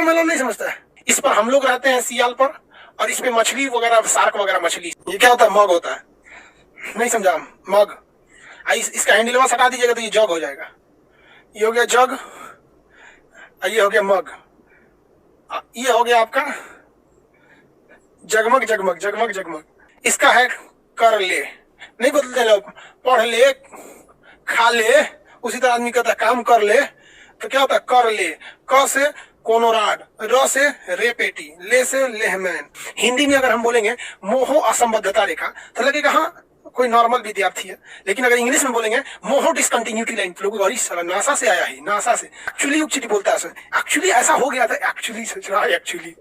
Watermelon नहीं समझता है? इस पर हम लोग रहते हैं सियाल पर, और इस पे मछली वगैरह, शार्क वगैरह मछली। ये क्या होता है? मग होता है। नहीं समझा? मग। इसका हैंडल हटा दीजिएगा तो ये जग हो जाएगा। ये हो गया जग, ये हो गया मग, ये हो गया आपका जगमग जगमग जगमग जगमग। इसका है कर ले, नहीं बदलते लोग, पढ़ ले, खा ले। उसी तरह आदमी कहता है काम कर ले, तो क्या होता है? कर ले। क से कोनोराड, र से रेपेटी, ले से लेहमैन। हिंदी में अगर हम बोलेंगे मोहो असंबद्धता रेखा तो लगेगा हाँ कोई नॉर्मल विद्यार्थी है, लेकिन अगर इंग्लिश में बोलेंगे मोहो डिसकंटिन्यूटी लाइन, लोग अरे साला नासा से आया है, नासा से। एक्चुअली बोलता है, एक्चुअली ऐसा हो गया था, एक्चुअली सोच रहा है एक्चुअली।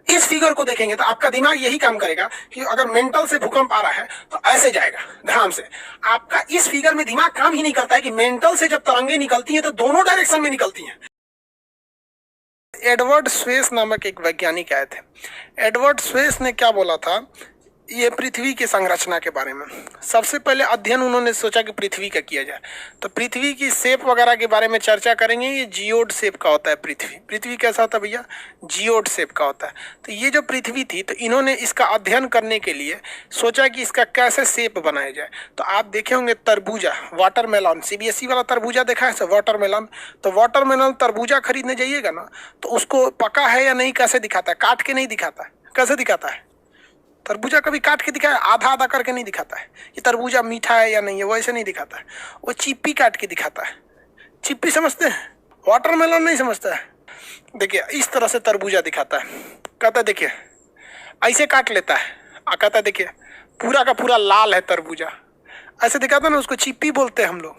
इस फिगर को देखेंगे तो आपका दिमाग यही काम करेगा कि अगर मेंटल से भूकंप आ रहा है तो ऐसे जाएगा ध्यान से। आपका इस फिगर में दिमाग काम ही नहीं करता है कि मेंटल से जब तरंगे निकलती हैं तो दोनों डायरेक्शन में निकलती हैं। एडवर्ड स्वेस नामक एक वैज्ञानिक आए थे। एडवर्ड स्वेस ने क्या बोला था ये पृथ्वी की संरचना के बारे में? सबसे पहले अध्ययन उन्होंने सोचा कि पृथ्वी का किया जाए, तो पृथ्वी की शेप वगैरह के बारे में चर्चा करेंगे। ये जियोड शेप का होता है पृथ्वी कैसा होता है भैया? जियोड शेप का होता है। तो ये जो पृथ्वी थी, तो इन्होंने इसका अध्ययन करने के लिए सोचा कि इसका कैसे शेप बनाया जाए। तो आप देखे होंगे तरबूजा, वाटरमेलन, सीबीएसई वाला तरबूजा देखा है वाटरमेलन। तो वाटरमेलन तरबूजा खरीदने जाइएगा ना, तो उसको पका है या नहीं कैसे दिखाता है? काट के नहीं दिखाता है। कैसे दिखाता है? तरबूजा कभी काट के दिखाया? आधा आधा करके नहीं दिखाता है ये तरबूजा मीठा है या नहीं है, वैसे नहीं दिखाता है। वो चिप्पी काट के दिखाता है। चिप्पी समझते हैं? वाटरमेलन नहीं समझता है? देखिए इस तरह से तरबूजा दिखाता है, कहता है देखिए ऐसे काट लेता है, कहता है देखिए पूरा का पूरा लाल है तरबूजा, ऐसे दिखाता है ना, उसको चिप्पी बोलते हैं हम लोग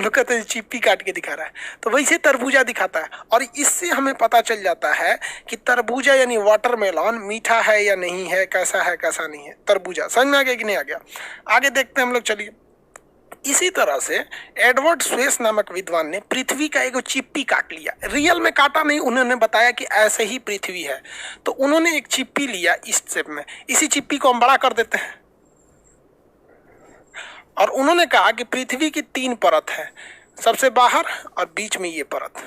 कहते हैं चिप्पी काट के दिखा रहा है। तो वैसे तरबूजा दिखाता है, और इससे हमें पता चल जाता है कि तरबूजा यानी वाटरमेलन मीठा है या नहीं है, कैसा है कैसा नहीं है। तरबूजा समझ में आ गया कि नहीं आ गया? आगे देखते हैं हम लोग, चलिए। इसी तरह से एडवर्ड स्वेस नामक विद्वान ने पृथ्वी का एक चिप्पी काट लिया। रियल में काटा नहीं, उन्होंने बताया कि ऐसे ही पृथ्वी है। तो उन्होंने एक चिप्पी लिया इस शेप में, इसी चिप्पी को हम बड़ा कर देते हैं, और उन्होंने कहा कि पृथ्वी की 3 परत है, सबसे बाहर और बीच में ये परत।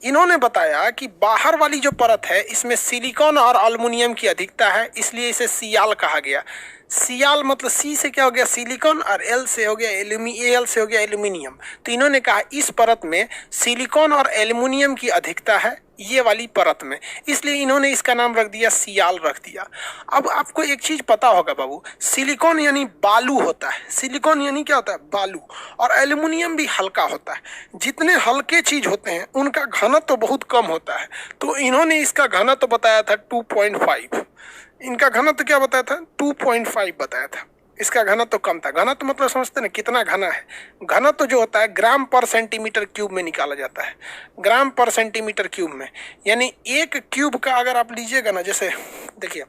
इन्होंने बताया कि बाहर वाली जो परत है इसमें सिलिकॉन और एल्युमिनियम की अधिकता है, इसलिए इसे सियाल कहा गया। सियाल मतलब सी से क्या हो गया? सिलिकॉन, और एल से हो गया एल से हो गया एल्यूमिनियम। तो इन्होंने कहा इस परत में सिलिकॉन और एल्युमिनियम की अधिकता है, ये वाली परत में, इसलिए इन्होंने इसका नाम रख दिया सियाल रख दिया। अब आपको एक चीज पता होगा बाबू, सिलिकॉन यानी बालू होता है। सिलिकॉन यानी क्या होता है? बालू। और एल्युमिनियम भी हल्का होता है। जितने हल्के चीज होते हैं उनका घनत्व तो बहुत कम होता है। तो इन्होंने इसका घनत्व बताया था 2.5। इनका घनत्व क्या बताया था? 2.5 बताया था। इसका घनत्व तो कम था। घनत्व मतलब समझते ना कितना घना है? घनत्व जो होता है ग्राम पर सेंटीमीटर क्यूब में निकाला जाता है, ग्राम पर सेंटीमीटर क्यूब में। यानी एक क्यूब का अगर आप लीजिएगा ना, जैसे देखिए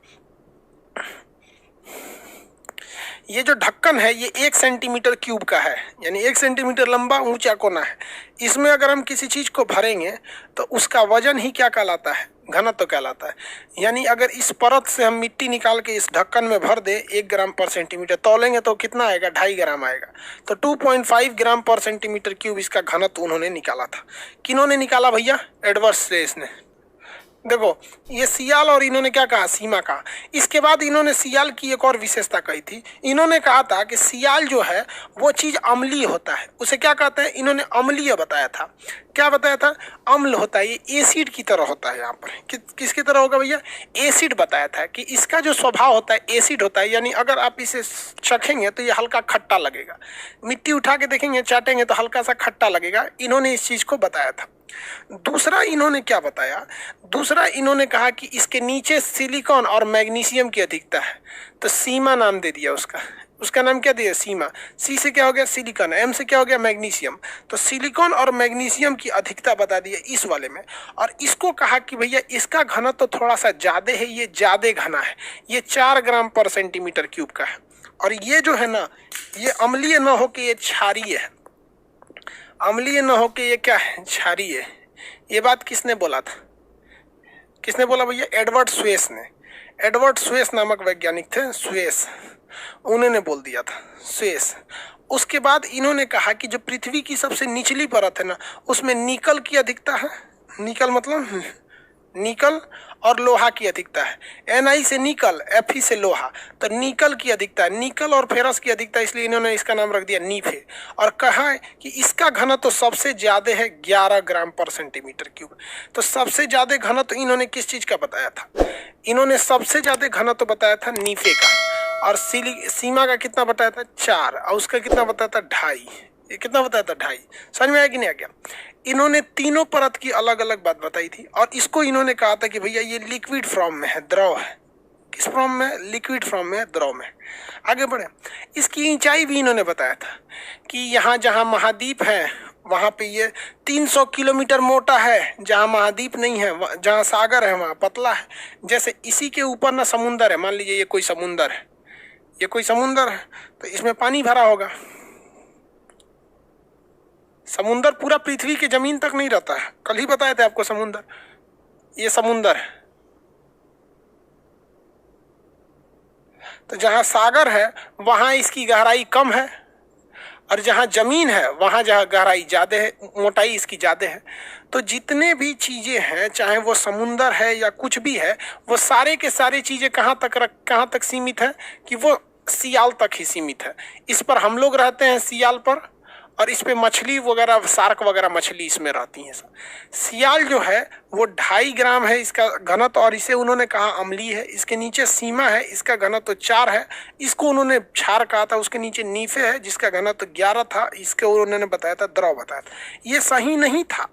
ये जो ढक्कन है ये 1 सेंटीमीटर क्यूब का है, यानी 1 सेंटीमीटर लंबा ऊंचा कोना है। इसमें अगर हम किसी चीज को भरेंगे तो उसका वजन ही क्या कहलाता है? घनत्व कहलाता है। यानी अगर इस परत से हम मिट्टी निकाल के इस ढक्कन में भर दे 1 ग्राम पर सेंटीमीटर, तौलेंगे तो कितना आएगा? 2.5 ग्राम आएगा। तो 2.5 ग्राम पर सेंटीमीटर क्यूब इसका घनत्व उन्होंने निकाला था। किन्होंने निकाला भैया? एडवर्ड स्वेस ने। देखो ये सियाल, और इन्होंने क्या कहा? सीमा कहा। इसके बाद इन्होंने सियाल की एक और विशेषता कही थी। इन्होंने कहा था कि सियाल जो है वो चीज अम्लीय होता है। उसे क्या कहते हैं? इन्होंने अम्लीय बताया था। क्या बताया था? अम्ल होता है, ये एसिड की तरह होता है। यहाँ पर किसकी तरह होगा भैया? एसिड बताया था कि इसका जो स्वभाव होता है एसिड होता है। यानी अगर आप इसे चखेंगे तो ये हल्का खट्टा लगेगा, मिट्टी उठा के देखेंगे चाटेंगे तो हल्का सा खट्टा लगेगा। इन्होंने इस चीज को बताया था। दूसरा इन्होंने क्या बताया? दूसरा इन्होंने कहा कि इसके नीचे सिलिकॉन और मैग्नीशियम की अधिकता है, तो सीमा नाम दे दिया उसका। उसका नाम क्या दिया? सीमा। सी से क्या हो गया? सिलिकॉन। एम से क्या हो गया? मैग्नीशियम। तो सिलिकॉन और मैग्नीशियम की अधिकता बता दी इस वाले में। और इसको कहा कि भैया इसका घनत्व तो थोड़ा सा ज्यादा है, ये ज्यादा घना है, ये 4 ग्राम पर सेंटीमीटर क्यूब का है। और ये जो है ना, ये अम्लीय न हो के ये क्षारीय है। अम्लीय न हो के ये क्या है? क्षारीय है। ये बात किसने बोला था? किसने बोला भैया? एडवर्ड स्वेस ने। एडवर्ड स्वेस नामक वैज्ञानिक थे, स्वेस, उन्होंने बोल दिया था, स्वेस। उसके बाद इन्होंने कहा कि जो पृथ्वी की सबसे निचली परत है ना, उसमें निकल की अधिकता है। निकल मतलब निकल और लोहा की अधिकता है। Ni से निकल, Fe से लोहा, तो निकल की अधिकता है, निकल और फेरस की अधिकता, इसलिए इन्होंने इसका नाम रख दिया नीफे। और कहा है कि इसका घनत्व तो सबसे ज्यादा है 11 ग्राम पर सेंटीमीटर क्यूब। तो सबसे ज्यादा घनत्व तो इन्होंने किस चीज का बताया था? इन्होंने सबसे ज्यादा घनत्व तो बताया था नीफे का। और सीमा का कितना बताया था? 4। और उसका कितना बताया था? 2.5। ये कितना बताया था? 2.5। समझ में आया कि नहीं आ गया? इन्होंने तीनों परत की अलग अलग बात बताई थी और इसको इन्होंने कहा था कि भैया ये लिक्विड फॉर्म में है, द्रव है। किस फॉर्म में? लिक्विड फॉर्म में है, द्रव में। आगे बढ़े, इसकी ऊंचाई भी इन्होंने बताया था कि यहाँ जहाँ महाद्वीप है वहाँ पे ये 300 किलोमीटर मोटा है, जहाँ महाद्वीप नहीं है, जहाँ सागर है वहाँ पतला है। जैसे इसी के ऊपर ना समुंदर है, मान लीजिए ये कोई समुंदर है, ये कोई समुंदर है, तो इसमें पानी भरा होगा। समुंदर पूरा पृथ्वी की जमीन तक नहीं रहता है, कल ही बताए थे आपको समुंदर। ये समुंदर है, तो जहां सागर है वहां इसकी गहराई कम है, और जहां जमीन है वहां जहां गहराई ज्यादा है, मोटाई इसकी ज्यादा है। तो जितने भी चीजें हैं, चाहे वो समुंदर है या कुछ भी है, वो सारे के सारे चीजें कहाँ तक सीमित है कि वो सियाल तक ही सीमित है। इस पर हम लोग रहते हैं, सियाल पर, और इस पे मछली वगैरह, शार्क वगैरह मछली इसमें रहती हैं। सियाल जो है वो 2.5 ग्राम है इसका घनत्व, और इसे उन्होंने कहा अम्लीय है। इसके नीचे सीमा है, इसका घनत्व 4 है। इसको उन्होंने क्षार कहा था। उसके नीचे नीफे है जिसका घनत्व 11 था, इसके उन्होंने बताया था द्रव बताया था। ये सही नहीं था,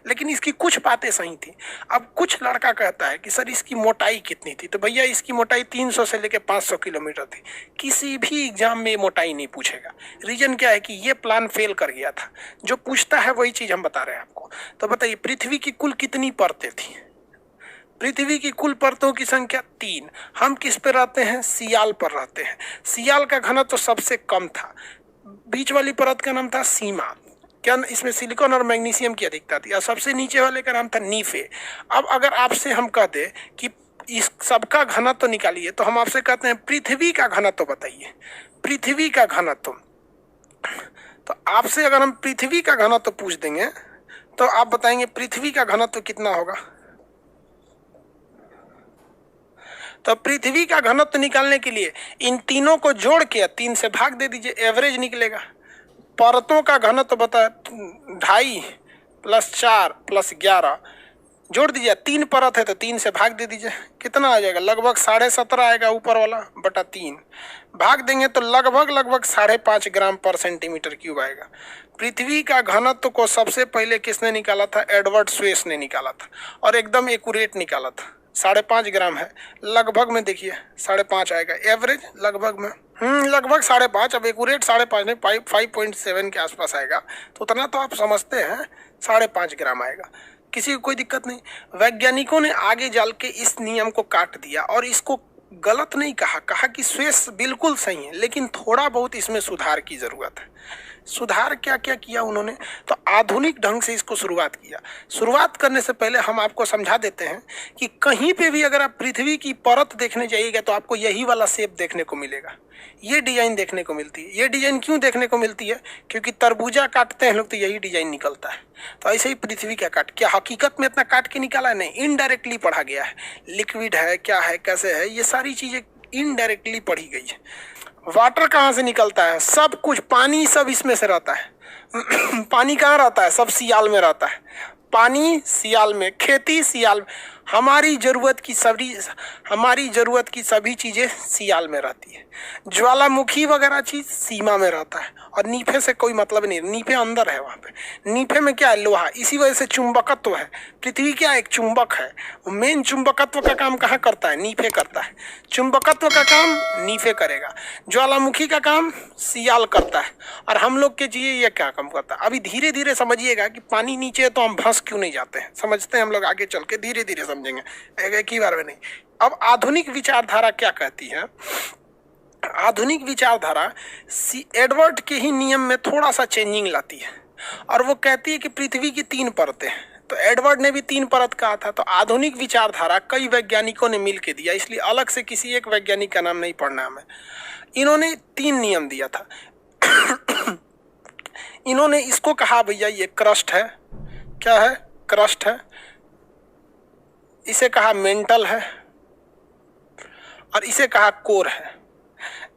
लेकिन इसकी कुछ बातें सही थी। अब कुछ लड़का कहता है कि सर इसकी मोटाई कितनी थी, तो भैया इसकी मोटाई 300 से लेकर 500 किलोमीटर थी। किसी भी एग्जाम में मोटाई नहीं पूछेगा। रीजन क्या है कि ये प्लान फेल कर गया था। जो पूछता है वही चीज हम बता रहे हैं आपको। तो बताइए पृथ्वी की कुल कितनी परतें थी? पृथ्वी की कुल परतों की संख्या 3। हम किस पे रहते हैं? सियाल पर रहते हैं। सियाल का घनत्व तो सबसे कम था। बीच वाली परत का नाम था सीमा, क्या इसमें सिलिकॉन और मैग्नीशियम की अधिकता थी। और सबसे नीचे वाले का नाम था नीफे। अब अगर आपसे हम कहते कि इस सबका घनत्व तो निकालिए, तो हम आपसे कहते हैं पृथ्वी का घनत्व तो बताइए, पृथ्वी का घनत्व। तो आपसे अगर हम पृथ्वी का घनत्व पूछ देंगे तो आप बताएंगे पृथ्वी का घनत्व कितना होगा? तो पृथ्वी का घनत्व निकालने के लिए इन तीनों को जोड़ के 3 से भाग दे दीजिए, एवरेज निकलेगा। परतों का घनत्व बता 2.5 + 4 + 11 जोड़ दीजिए। 3 परत है तो 3 से भाग दे दीजिए, कितना आ जाएगा? लगभग 17.5 आएगा ऊपर वाला, बटा 3 भाग देंगे तो लगभग 5.5 ग्राम पर सेंटीमीटर क्यूब आएगा। पृथ्वी का घनत्व को सबसे पहले किसने निकाला था? एडवर्ड स्वेस ने निकाला था, और एकदम एक्यूरेट निकाला था। 5.5 ग्राम है, लगभग में देखिए 5.5 आएगा, एवरेज लगभग में लगभग 5.5। अब एक्यूरेट 5.5 नहीं, 5.7 के आसपास आएगा। तो उतना तो आप समझते हैं, 5.5 ग्राम आएगा, किसी को कोई दिक्कत नहीं। वैज्ञानिकों ने आगे चल के इस नियम को काट दिया और इसको गलत नहीं कहा, कहा कि स्वेस बिल्कुल सही है, लेकिन थोड़ा बहुत इसमें सुधार की जरूरत है। सुधार क्या क्या किया उन्होंने? तो आधुनिक ढंग से इसको शुरुआत किया। शुरुआत करने से पहले हम आपको समझा देते हैं कि कहीं पे भी अगर आप पृथ्वी की परत देखने जाइएगा तो आपको यही वाला शेप देखने को मिलेगा, ये डिजाइन देखने को मिलती है। ये डिजाइन क्यों देखने को मिलती है? क्योंकि तरबूजा काटते हैं लोग तो यही डिजाइन निकलता है। तो ऐसे ही पृथ्वी का काट, क्या हकीकत में इतना काट के निकाला है? नहीं, इनडायरेक्टली पढ़ा गया है। लिक्विड है, क्या है, कैसे है, ये सारी चीजें इनडायरेक्टली पढ़ी गई है। वाटर कहाँ से निकलता है? सब कुछ, पानी सब इसमें से रहता है। पानी कहाँ रहता है? सब सियाल में रहता है। पानी सियाल में, खेती सियाल में, हमारी जरूरत की सभी चीजें सियाल में रहती है। ज्वालामुखी वगैरह चीज सीमा में रहता है, और नीफे से कोई मतलब नहीं। नीफे अंदर है, वहां पे नीफे में क्या है? लोहा। इसी वजह से चुंबकत्व है। पृथ्वी क्या एक चुंबक है, मेन चुंबकत्व का काम कहाँ करता है? नीफे करता है। चुंबकत्व का काम नीफे करेगा, ज्वालामुखी का काम सियाल करता है, और हम लोग के लिए ये क्या काम करता है? अभी धीरे धीरे समझिएगा कि पानी नीचे है तो हम फंस क्यों नहीं जाते हैं, समझते हैं हम लोग, आगे चल के धीरे धीरे समझेंगे, एक ही बार में नहीं। अब आधुनिक विचारधारा क्या कहती है? आधुनिक विचारधारा एडवर्ड के ही नियम में थोड़ा सा चेंजिंग लाती है, और वो कहती है कि पृथ्वी की 3 परतें हैं। तो एडवर्ड ने भी 3 परत कहा था। तो आधुनिक विचारधारा कई वैज्ञानिकों ने मिलकर दिया, इसलिए अलग से किसी एक वैज्ञानिक का नाम नहीं पढ़ना हमें। इन्होंने 3 नियम दिया था। इन्होंने इसको कहा भैया ये क्रस्ट है। क्या है? क्रस्ट है। इसे कहा मेंटल है और इसे कहा कोर है।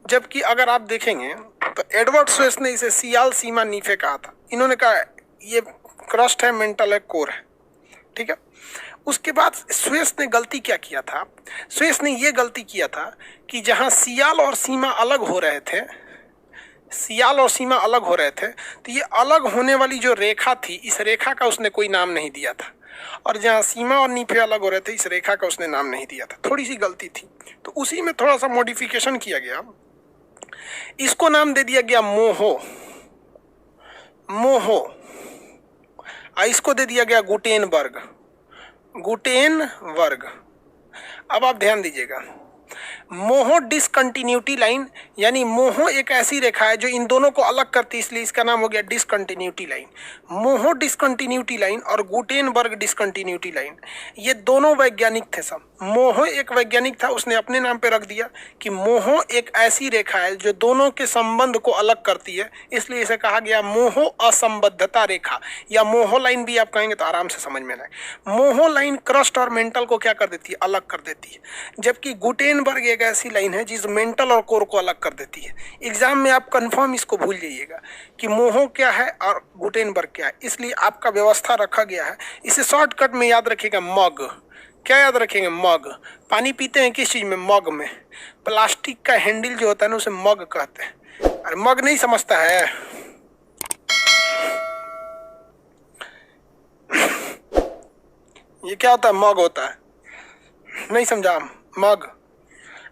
जबकि अगर आप देखेंगे तो एडवर्ड स्वेस ने इसे सियाल सीमा नीफे कहा था। इन्होंने कहा ये क्रस्ट है, मेंटल है, कोर है, ठीक है। उसके बाद स्वेस ने गलती क्या किया था? स्वेस ने ये गलती किया था कि जहां सियाल और सीमा अलग हो रहे थे, सियाल और सीमा अलग हो रहे थे, तो ये अलग होने वाली जो रेखा थी, इस रेखा का उसने कोई नाम नहीं दिया था। और जहां सीमा और नीफे अलग हो रहे थे, इस रेखा का उसने नाम नहीं दिया था। थोड़ी सी गलती थी, तो उसी में थोड़ा सा मॉडिफिकेशन किया गया। इसको नाम दे दिया गया मोहो, मोहो। इसको दे दिया गया गुटेनबर्ग, गुटेनबर्ग। अब आप ध्यान दीजिएगा, मोहो डिसकंटिन्यूटी लाइन, यानी मोहो एक ऐसी रेखा है जो इन दोनों को अलग करती है, इसलिए इसका नाम हो गया डिसकंटिन्यूटी लाइन। मोहो डिसकंटिन्यूटी लाइन और गुटेनबर्ग डिसकंटिन्यूटी लाइन, ये दोनों वैज्ञानिक थे सब। मोहो एक वैज्ञानिक था, उसने अपने नाम पे रख दिया कि मोहो एक ऐसी रेखा है जो दोनों के संबंध को अलग करती है, इसलिए इसे कहा गया मोहो असंबद्धता रेखा, या मोहो लाइन भी आप कहेंगे तो आराम से समझ में आए। मोहो लाइन क्रस्ट और मेंटल को क्या कर देती है? अलग कर देती है। जबकि गुटेनबर्ग एक ऐसी लाइन है जिस मेंटल और कोर को अलग कर देती है। एग्जाम में आप कंफर्म इसको भूल जाइएगा कि मोहो क्या है और गुटेनबर्ग क्या है, इसलिए आपका व्यवस्था रखा गया है। इसे शॉर्टकट में याद रखिएगा, मग। क्या याद रखेंगे? मग। पानी पीते हैं किस चीज में? मग में। प्लास्टिक का हैंडल जो होता है ना, उसे मग कहते हैं। अरे मग नहीं समझता है? ये क्या होता है? मग होता है, नहीं समझा? मग।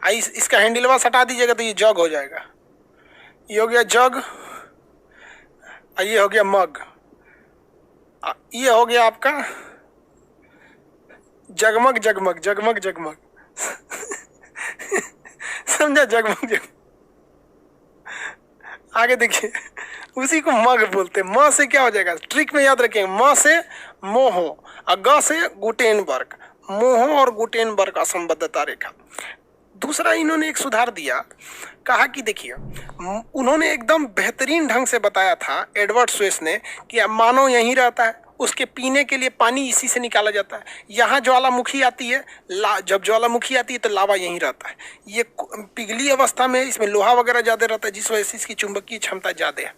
इसका हैंडलवा हटा दीजिएगा तो ये जग हो जाएगा। ये हो गया जग, ये हो गया मग, ये हो गया आपका जगमग जगमग जगमग जगमग। समझा? जगमग जगमग। आगे देखिए, उसी को मग बोलते हैं। म से क्या हो जाएगा? ट्रिक में याद रखेंगे, म से मोहो और ग से गुटेनबर्ग। मोहो और गुटेनबर्ग असंबद्धता रेखा। दूसरा इन्होंने एक सुधार दिया, कहा कि देखिए, उन्होंने एकदम बेहतरीन ढंग से बताया था एडवर्ड स्वेस ने कि मानव यहीं रहता है, उसके पीने के लिए पानी इसी से निकाला जाता है। यहाँ ज्वालामुखी आती है, जब ज्वालामुखी आती है तो लावा यहीं रहता है। ये पिघली अवस्था में, इसमें लोहा वगैरह ज़्यादा रहता है, जिस वजह से इसकी चुंबकीय क्षमता ज़्यादा है।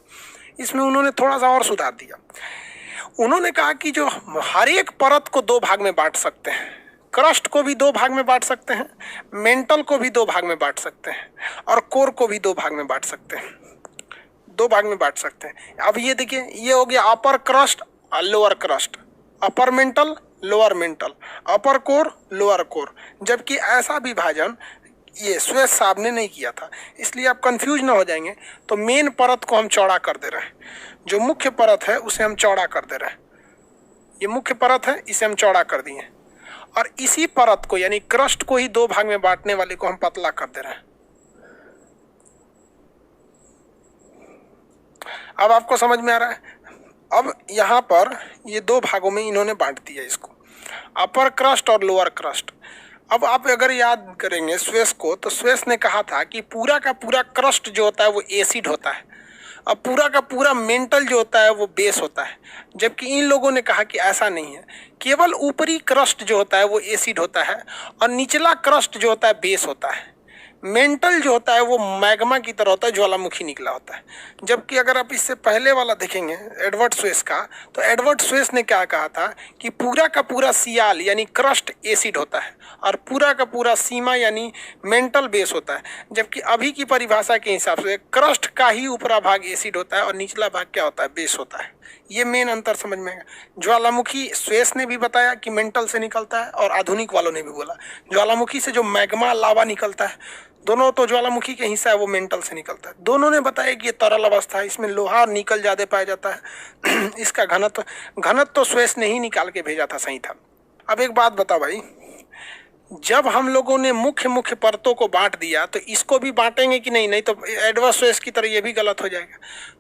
इसमें उन्होंने थोड़ा सा और सुधार दिया। उन्होंने कहा कि जो हर एक परत को दो भाग में बांट सकते हैं, क्रस्ट को भी दो भाग में बांट सकते हैं, मेंटल को भी दो भाग में बांट सकते हैं, और कोर को भी दो भाग में बांट सकते हैं। दो भाग में बांट सकते हैं। अब ये देखिए, ये हो गया अपर क्रस्ट और lower crust, upper mantle, lower mantle, upper core, lower core. जबकि ऐसा विभाजन ये स्वेस साहब ने नहीं किया था, इसलिए आप कंफ्यूज ना हो जाएंगे। तो मेन परत को हम चौड़ा कर दे रहे हैं, जो मुख्य परत है उसे हम चौड़ा कर दे रहे हैं। ये मुख्य परत है, इसे हम चौड़ा कर दिए, और इसी परत को यानी क्रस्ट को ही दो भाग में बांटने वाले को हम पतला कर दे रहे हैं। अब आपको समझ में आ रहा है? अब यहाँ पर ये दो भागों में इन्होंने बांट दिया इसको, अपर क्रस्ट और लोअर क्रस्ट। अब आप अगर याद करेंगे स्वेस को, तो स्वेस ने कहा था कि पूरा का पूरा क्रस्ट जो होता है वो एसिड होता है, अब पूरा का पूरा मेंटल जो होता है वो बेस होता है। जबकि इन लोगों ने कहा कि ऐसा नहीं है, केवल ऊपरी क्रस्ट जो होता है वो एसिड होता है और निचला क्रस्ट जो होता है बेस होता है। मेंटल जो होता है वो मैग्मा की तरह होता है, ज्वालामुखी निकला होता है। जबकि अगर आप इससे पहले वाला देखेंगे एडवर्ड स्वेस का, तो एडवर्ड स्वेस ने क्या कहा था कि पूरा का पूरा सियाल यानी क्रस्ट एसिड होता है और पूरा का पूरा सीमा यानी मेंटल बेस होता है। जबकि अभी की परिभाषा के हिसाब से क्रस्ट का ही ऊपरा भाग एसिड होता है और निचला भाग क्या होता है? बेस होता है। ये मेन अंतर समझ में आएगा। ज्वालामुखी स्वेस ने भी बताया कि मेंटल से निकलता है, और आधुनिक वालों ने भी बोला ज्वालामुखी से जो मैग्मा लावा निकलता है, दोनों तो ज्वालामुखी के हिस्सा है, वो मेंटल से निकलता है। दोनों ने बताया कि ये तरल अवस्था है, इसमें लोहा और निकल ज़्यादा पाया जाता है। इसका घनत्व तो स्वेस ने ही निकाल के भेजा था, सही था। अब एक बात बता भाई, जब हम लोगों ने मुख्य परतों को बांट दिया तो इसको भी बांटेंगे कि नहीं? नहीं तो एडवर्ड स्वेस की तरह ये भी गलत हो जाएगा।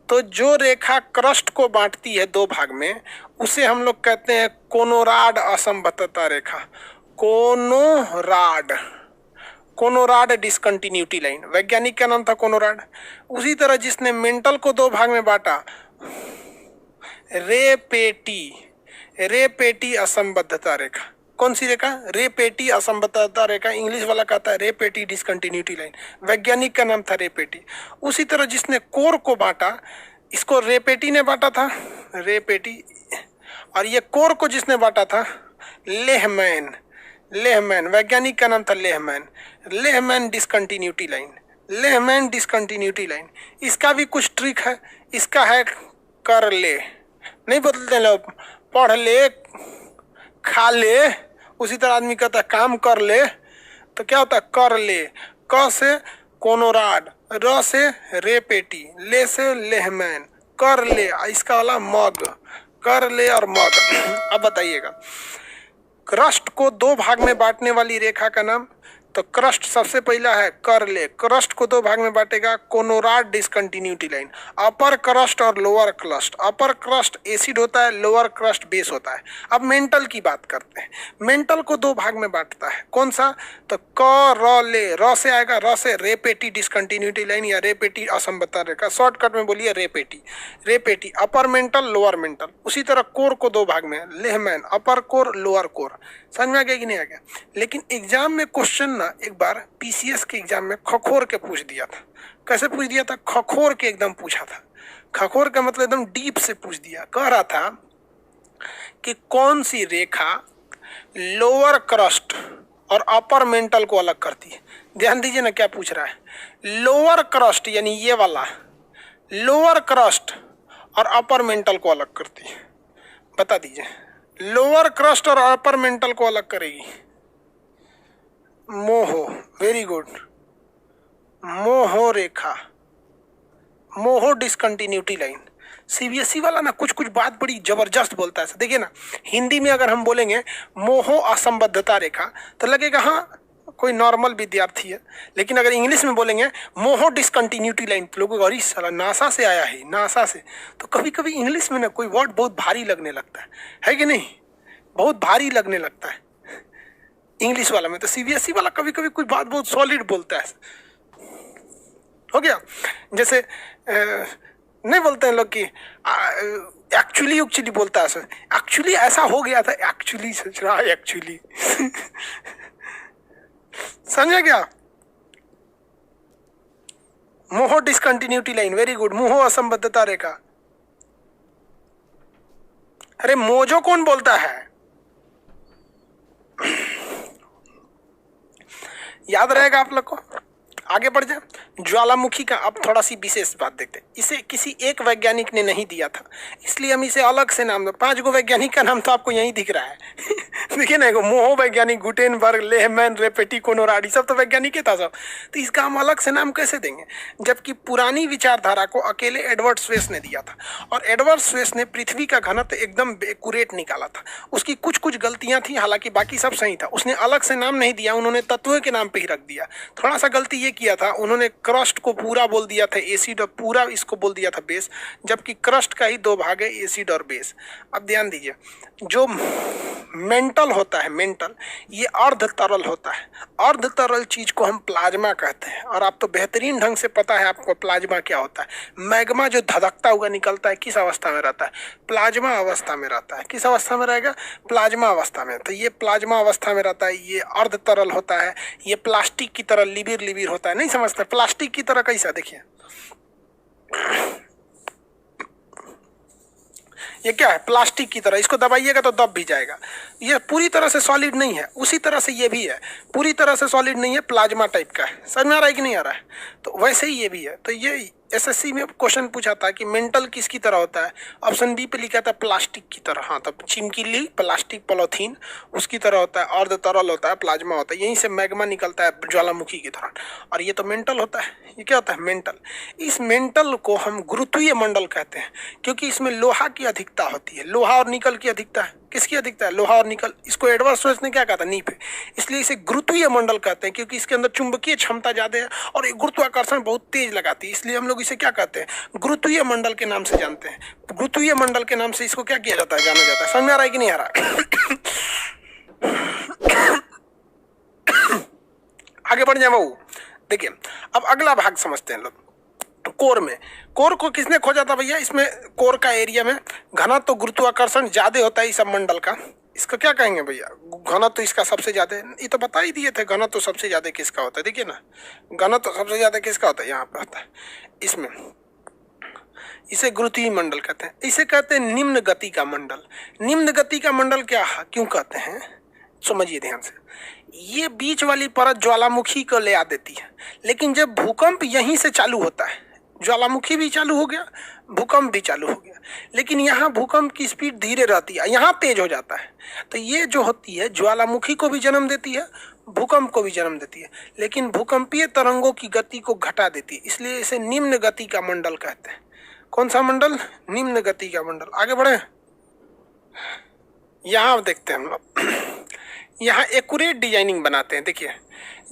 तो जो रेखा क्रस्ट को बांटती है दो भाग में, उसे हम लोग कहते हैं कोनोराड असंबद्धता रेखा। कोनोराड डिसकंटिन्यूटी लाइन, वैज्ञानिक का नाम था कोनोराड। उसी तरह जिसने मेंटल को दो भाग में बांटा, रेपेटी असंबद्धता रेखा, कौन सी रेखा? रेपेटी असंबद्धता रेखा। इंग्लिश वाला कहता है रेपेटी डिसकंटिन्यूटी लाइन। वैज्ञानिक का नाम था रेपेटी। उसी तरह जिसने कोर को बांटा, इसको रेपेटी ने बांटा था, रेपेटी, और ये कोर को जिसने बांटा था लेहमैन। लेहमैन, वैज्ञानिक का नाम था Lehman. Lehman discontinuity line, Lehman discontinuity line. इसका भी कुछ ट्रिक है, इसका है कर ले, नहीं बदलते लोग, पढ़ ले, खा ले। उसी तरह आदमी कहता है काम कर ले, तो क्या होता है? कर ले। क से कोनोराड, र से रेपेटी, ले से लेहमैन, कर ले। इसका वाला मग, कर ले और मग। अब बताइएगा, क्रस्ट को दो भाग में बांटने वाली रेखा का नाम? तो क्रस्ट सबसे पहला है कर ले। क्रस्ट को दो भाग में बांटेगा कोनोराड डिसकंटिन्यूटी लाइन। अपर क्रस्ट और लोअर क्रस्ट। अपर क्रस्ट एसिड होता है, लोअर क्रस्ट बेस होता है। अब मेंटल की बात करते हैं। मेंटल को दो भाग में बांटता है, कौन सा? तो क र ले, र से आएगा, र से रेपेटी डिसकंटिन्यूटी लाइन या रेपेटी असंबद्धता रेखा। शॉर्टकट में बोलिए रेपेटी। रेपेटी अपर मेंटल, लोअर मेंटल। उसी तरह कोर को दो भाग में, लेहमैन, अपर कोर, लोअर कोर। समझ में आ गया कि नहीं आ गया? लेकिन एग्जाम में क्वेश्चन एक बार पीसीएस के एग्जाम में खखोर के पूछ दिया था। कैसे पूछ दिया था? खखोर के एकदम पूछा था। खखोर का मतलब एकदम डीप से पूछ दिया। कह रहा था कि कौन सी रेखा लोअर क्रस्ट और अपर मेंटल को अलग करती है। ध्यान दीजिए ना क्या पूछ रहा है। लोअर क्रस्ट यानी ये वाला, लोअर क्रस्ट और अपर मेंटल को अलग करती है। बता दीजिए, लोअर क्रस्ट और अपर मेंटल को अलग करेगी। मोहो, वेरी गुड, मोहो रेखा, मोहो डिसकंटिन्यूटी लाइन। सीबीएसई वाला ना कुछ कुछ बात बड़ी जबरदस्त बोलता है। देखिए ना, हिंदी में अगर हम बोलेंगे मोहो असंबद्धता रेखा तो लगेगा हाँ कोई नॉर्मल विद्यार्थी है, लेकिन अगर इंग्लिश में बोलेंगे मोहो डिसकंटिन्यूटी लाइन तो लोगों को अरे साला नासा से आया है, नासा से। तो कभी कभी इंग्लिश में ना कोई वर्ड बहुत भारी लगने लगता है कि नहीं? बहुत भारी लगने लगता है इंग्लिश वाला में। तो सीबीएसई वाला कभी कभी कोई बात बहुत सॉलिड बोलता है। हो गया, जैसे नहीं बोलते हैं लोग कि एक्चुअली बोलता है। एक्चुअली ऐसा हो गया था, एक्चुअली सोच रहा है, एक्चुअली समझा क्या? मोहो डिसकंटिन्यूटी लाइन, वेरी गुड। मोहो असंबद्धता रेखा। अरे मोजो कौन बोलता है? याद रहेगा आप लोग को। आगे बढ़ जाए, ज्वालामुखी का अब थोड़ा सी विशेष बात देखते हैं। इसे किसी एक वैज्ञानिक ने नहीं दिया था, इसलिए हम इसे अलग से नाम दो। 5 गो वैज्ञानिक का नाम तो आपको यहीं दिख रहा है। देखिए ना, मोहो वैज्ञानिक, गुटेनबर्ग, लेहमैन, रेपेटी, कोनोराड, सब तो वैज्ञानिक ही था सब। तो इसका हम अलग से नाम कैसे देंगे? जबकि पुरानी विचारधारा को अकेले एडवर्ड स्वेस ने दिया था, और एडवर्ड स्वेस ने पृथ्वी का घनत्व एकदम एक्यूरेट निकाला था। उसकी कुछ कुछ गलतियां थी, हालांकि बाकी सब सही था। उसने अलग से नाम नहीं दिया, उन्होंने तत्वों के नाम पे ही रख दिया। थोड़ा सा गलती ये किया था, उन्होंने क्रस्ट को पूरा बोल दिया था एसिड और पूरा इसको बोल दिया था बेस, जबकि क्रस्ट का ही 2 भाग है, एसिड और बेस। अब ध्यान दीजिए, जो मेंटल होता है, मेंटल ये अर्ध तरल होता है। अर्ध तरल चीज को हम प्लाज्मा कहते हैं, और आप तो बेहतरीन ढंग से पता है आपको प्लाज्मा क्या होता है। मैग्मा जो धधकता हुआ निकलता है किस अवस्था में रहता है? प्लाज्मा अवस्था में रहता है। किस अवस्था में रहेगा? प्लाज्मा अवस्था में। तो ये प्लाज्मा अवस्था में रहता है, ये अर्ध तरल होता है। ये प्लास्टिक की तरह लिबिर लिबिर होता है, नहीं समझते? प्लास्टिक की तरह कैसा? देखिए ये क्या है? प्लास्टिक की तरह। इसको दबाइएगा तो दब भी जाएगा। ये पूरी तरह से सॉलिड नहीं है, उसी तरह से ये भी है, पूरी तरह से सॉलिड नहीं है, प्लाज्मा टाइप का है। समझ में आ रहा है कि नहीं आ रहा है? तो वैसे ही ये भी है। तो ये एसएससी में क्वेश्चन पूछा था कि मेंटल किसकी तरह होता है? ऑप्शन बी पे लिखा था प्लास्टिक की तरह। हाँ, तब चिमकीली प्लास्टिक पॉलीथीन उसकी तरह होता है, अर्ध तरल होता है, प्लाज्मा होता है, यहीं से मैग्मा निकलता है ज्वालामुखी की तरह। और ये तो मेंटल होता है। ये क्या होता है? मेंटल। इस मेंटल को हम गुरुत्वीय मंडल कहते हैं, क्योंकि इसमें लोहा की अधिकता होती है। लोहा और निकल की अधिकता है। किसकी अधिकता है? लोहा और निकल। इसको एडवर्ड स्वेस ने क्या कहा था? नी पे। इसलिए इसे गुरुत्वीय मंडल कहते हैं, क्योंकि इसके अंदर चुंबकीय क्षमता ज्यादा है और ये गुरुत्वाकर्षण बहुत तेज लगाती है। इसलिए हम लोग इसे क्या कहते हैं? गुरुत्वीय मंडल के नाम से जानते हैं। गुरुत्वीय मंडल के नाम से इसको क्या किया जाता है? जाना जाता है। समझ में आ रहा है कि नहीं आ रहा? आगे बढ़ जाए बाबू। देखिए, अब अगला भाग समझते हैं लोग। कोर में, कोर को किसने खोजा था भैया? इसमें कोर का एरिया में घनत्व तो गुरुत्वाकर्षण ज्यादा होता है इस सब मंडल का। इसको क्या कहेंगे भैया? घनत्व तो इसका सबसे ज्यादा, ये तो बता ही दिए थे, घनत्व तो सबसे ज्यादा किसका होता है, देखिए ना, घनत्व तो सबसे ज्यादा किसका होता है, यहाँ पे होता है इसमें। इसे गुरुत्वीय मंडल कहते हैं। इसे कहते हैं निम्न गति का मंडल। निम्न गति का मंडल क्या क्यों कहते हैं, समझिए ध्यान से। ये बीच वाली परत ज्वालामुखी को ले आ देती है, लेकिन जब भूकंप यहीं से चालू होता है, ज्वालामुखी भी चालू हो गया, भूकंप भी चालू हो गया, लेकिन यहाँ भूकंप की स्पीड धीरे रहती है, यहाँ तेज हो जाता है। तो ये जो होती है ज्वालामुखी को भी जन्म देती है, भूकंप को भी जन्म देती है, लेकिन भूकंपीय तरंगों की गति को घटा देती है, इसलिए इसे निम्न गति का मंडल कहते हैं। कौन सा मंडल? निम्न गति का मंडल। आगे बढ़े, यहाँ देखते हैं हम लोग। यहाँ एक्यूरेट डिजाइनिंग बनाते हैं। देखिए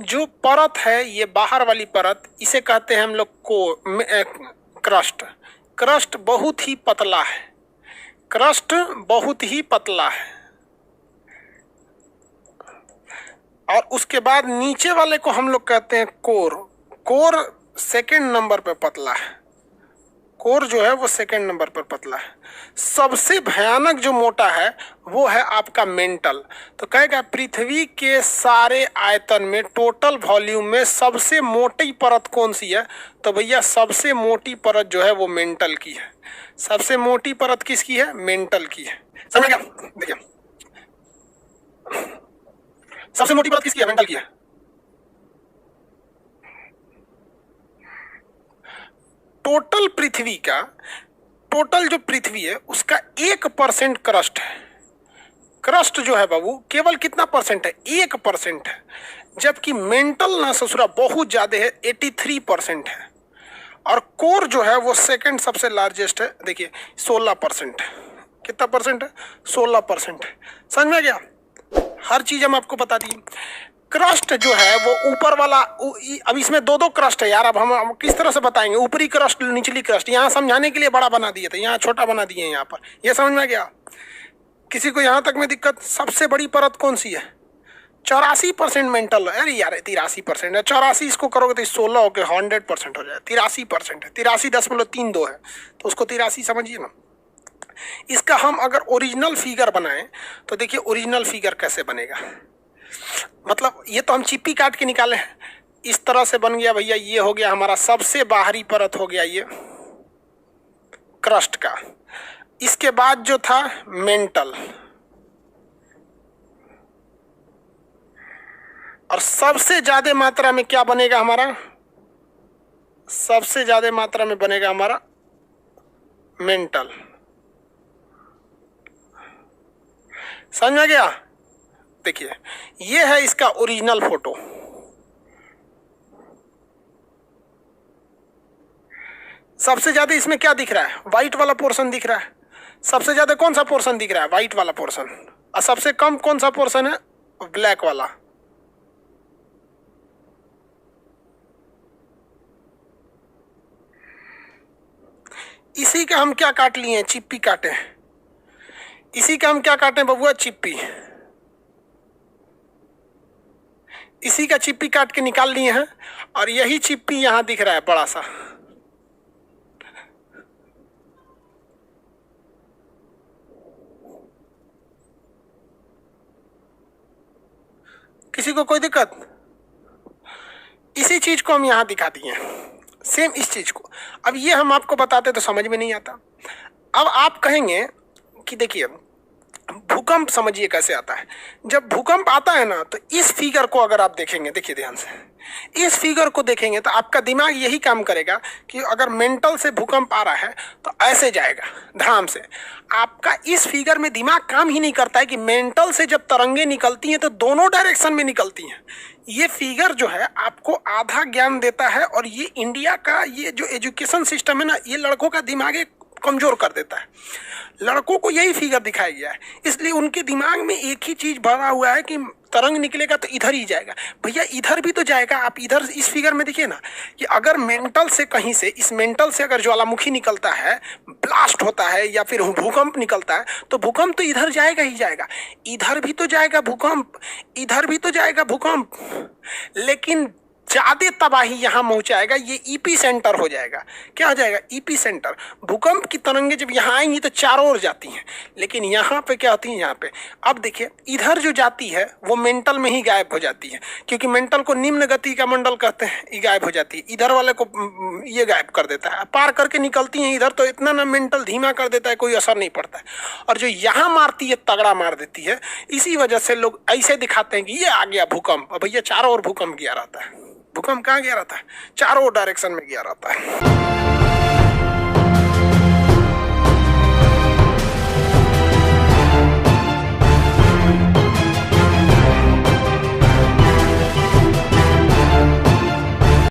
जो परत है, ये बाहर वाली परत, इसे कहते हैं हम लोग को क्रस्ट। क्रस्ट बहुत ही पतला है, क्रस्ट बहुत ही पतला है। और उसके बाद नीचे वाले को हम लोग कहते हैं कोर। कोर सेकंड नंबर पे पतला है, कोर जो है वो सेकंड नंबर पर पतला है। सबसे भयानक जो मोटा है वो है आपका मेंटल। तो कहेगा पृथ्वी के सारे आयतन में, टोटल वॉल्यूम में सबसे मोटी परत कौन सी है? तो भैया सबसे मोटी परत जो है वो मेंटल की है। सबसे मोटी परत किसकी है? मेंटल की है। समझ गया? देखिए सबसे मोटी परत किसकी है? मेंटल की है। टोटल पृथ्वी का, टोटल जो पृथ्वी है उसका 1% क्रस्ट है। क्रस्ट जो है बाबू केवल कितना परसेंट है? 1% है। जबकि मेंटल ना ससुरा बहुत ज्यादा है, 83% है। और कोर जो है वो सेकंड सबसे लार्जेस्ट है, देखिए 16% है। कितना परसेंट है? 16% है। समझ में गया? हर चीज हम आपको बता दी। क्रस्ट जो है वो ऊपर वाला, अब इसमें दो क्रस्ट है यार, अब हम किस तरह से बताएंगे? ऊपरी क्रस्ट, निचली क्रस्ट। यहाँ समझाने के लिए बड़ा बना दिए थे, यहाँ छोटा बना दिए यहाँ पर। ये समझ में गया? किसी को यहाँ तक में दिक्कत? सबसे बड़ी परत कौन सी है? 84% मेंटल। अरे यार 83% है, 84 इसको करोगे तो 16 होकर 100% हो जाए। 83% है, 83.32 है, तो उसको 83 समझिए ना। इसका हम अगर ओरिजिनल फिगर बनाएं तो देखिए ओरिजिनल फिगर कैसे बनेगा। मतलब ये तो हम चिप्पी काट के निकाले हैं, इस तरह से बन गया भैया। ये हो गया हमारा सबसे बाहरी परत, हो गया ये क्रस्ट का। इसके बाद जो था मेंटल, और सबसे ज्यादा मात्रा में क्या बनेगा हमारा? सबसे ज्यादा मात्रा में बनेगा हमारा मेंटल। समझ में गया? देखिए ये है इसका ओरिजिनल फोटो। सबसे ज्यादा इसमें क्या दिख रहा है? व्हाइट वाला पोर्शन दिख रहा है। सबसे ज्यादा कौन सा पोर्शन दिख रहा है? व्हाइट वाला पोर्शन। और सबसे कम कौन सा पोर्शन है? ब्लैक वाला। इसी का हम क्या काट लिए हैं? चिप्पी काटे। इसी का हम क्या काटे बबुआ? चिप्पी। इसी का चिप्पी काट के निकाल लिए हैं, और यही चिप्पी यहां दिख रहा है बड़ा सा। किसी को कोई दिक्कत? इसी चीज को हम यहां दिखा दिए, सेम इस चीज को। अब ये हम आपको बताते तो समझ में नहीं आता। अब आप कहेंगे कि देखिए भूकंप समझिए कैसे आता है। जब भूकंप आता है ना, तो इस फिगर को अगर आप देखेंगे, देखिए ध्यान से, इस फिगर को देखेंगे तो आपका दिमाग यही काम करेगा कि अगर मेंटल से भूकंप आ रहा है तो ऐसे जाएगा धाम से। आपका इस फिगर में दिमाग काम ही नहीं करता है कि मेंटल से जब तरंगे निकलती हैं तो दोनों डायरेक्शन में निकलती हैं। ये फिगर जो है आपको आधा ज्ञान देता है, और ये इंडिया का ये जो एजुकेशन सिस्टम है ना, ये लड़कों का दिमाग कमजोर कर देता है। लड़कों को यही फिगर दिखाया गया है, इसलिए उनके दिमाग में एक ही चीज भरा हुआ है कि तरंग निकलेगा तो इधर ही जाएगा। भैया इधर भी तो जाएगा। आप इधर इस फिगर में देखिए ना, कि अगर मेंटल से कहीं से, इस मेंटल से अगर ज्वालामुखी निकलता है, ब्लास्ट होता है या फिर भूकंप निकलता है, तो भूकंप तो इधर जाएगा ही जाएगा। इधर भी तो जाएगा भूकंप, इधर भी तो जाएगा भूकंप, लेकिन ज्यादा तबाही यहाँ पहुंचाएगा, ये ईपी सेंटर हो जाएगा। क्या हो जाएगा? EP centre. भूकंप की तरंगे जब यहाँ आएंगी तो चारों ओर जाती हैं, लेकिन यहाँ पे क्या होती है? यहाँ पे अब देखिए, इधर जो जाती है वो मेंटल में ही गायब हो जाती है, क्योंकि मेंटल को निम्न गति का मंडल कहते हैं, ये गायब हो जाती है। इधर वाले को ये गायब कर देता है, पार करके निकलती है इधर, तो इतना ना मेंटल धीमा कर देता है, कोई असर नहीं पड़ता है। और जो यहाँ मारती है तगड़ा मार देती है। इसी वजह से लोग ऐसे दिखाते हैं कि ये आ गया भूकंप, और भैया चारों ओर भूकंप गया रहता है। भूकंप कहाँ गया रहता है? चारों डायरेक्शन में गया रहता है।